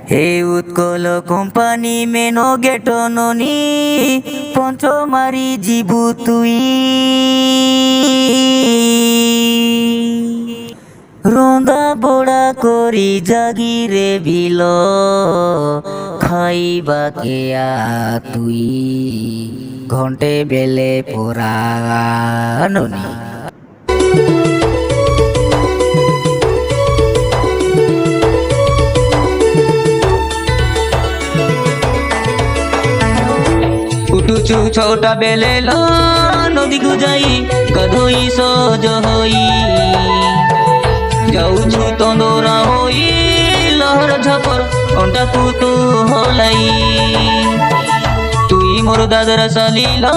हे Utkal company मेनो गेटो ननी पंचमारी जीबू तुई रोंदा बोड़ा कोरी जागिरे below खाइबा केया तुई घंटे बेले पोरा ननी उठुचु छोटा बेले लो नदी को जाई गधोई सज होई जाऊछु तंदोरा होई लहर झपर अंटा कुतु होलाई तुई मोर दादर सालीला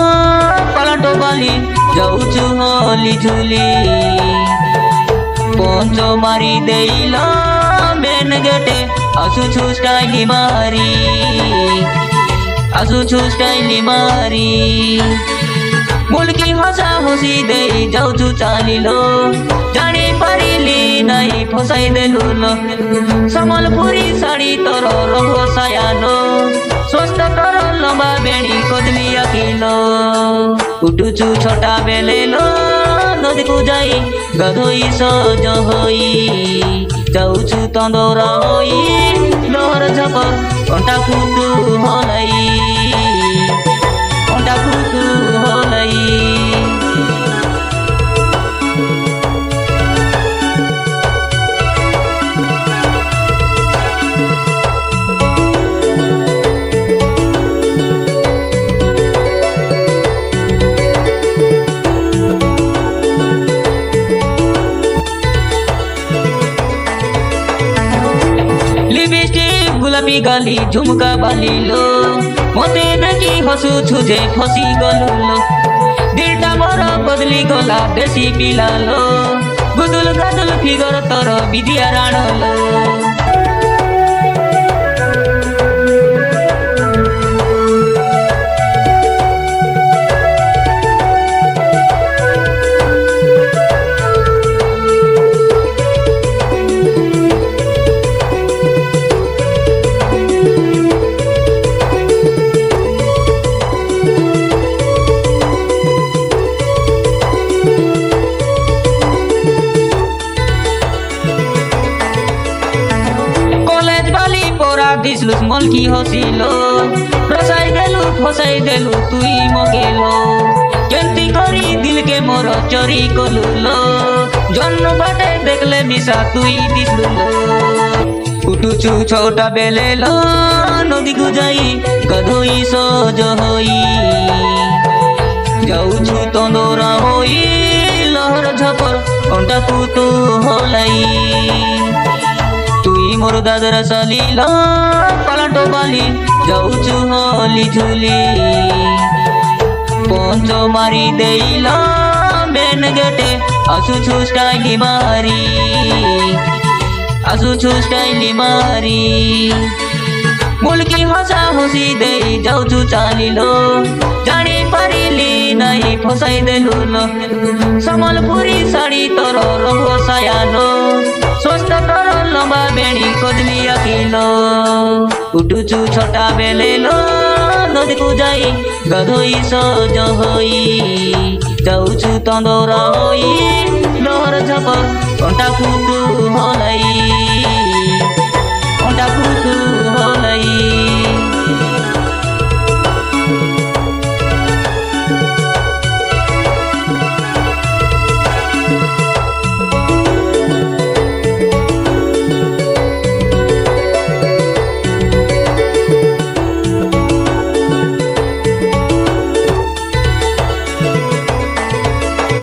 पालाटो बाली जाऊछु होली झुली पंच मारी देइला मेन गेटे आसुछु स्टाइली मारी आसुछु स्टाइली मारी मुल्की हसा हसी दे जाऊछु चालिलो जानी पारिली नहीं फसाई देलु लो सम्बलपुरी साड़ी तोर रंग सायालो स्वस्थ कर लंबा बेणी कदली अकिलो उठुचु छोटा बेले लो नदी को जाई गधोई सज होई जाऊछु तंदोरा होई लहर झपर अंटा कुतु होलाई अंटा कुतु होलाई गुलाबी गाली झुमका बाली लो मते देखी हसु छुजे फसी गलु लो दिलटा मोर बदली गला देसी पिला लो गुदुल गादुल फिगर तर विद्या राण लो दिसलुस मल्की हसिलो रसाई देलु फसाई देलु तुई मगेलो केंती करी दिल के मोर चोरी कलु लो जन्म बाटे देखले मिसा तुई दिसलु लो उठुचु छोटा बेले लो नदी को जाई गधोई सज होई जाऊछु तंदोरा होई लहर झपर अंटा कुतु होलाई तुई मोर दादर सालीला पालाटो बाली जाऊछु होली झुली पंच मारी देइला मेन गेटे आसुछु स्टाइली मारी आसुछु स्टाइली मारी मुल्की हसा हसी दे जाऊछु चालिलो जानी पारिली नहीं फसाई देलु लो सम्बलपुरी साड़ी तोर रंग सायालो स्वस्थ कर लंबा बेणी कदली अकिलो उठुचु छोटा बेले लो नदी को जाई गधोई सज होई जाऊछु तंदोरा होई लहर झपर अंटा कुतु होलाई अंटा कुतु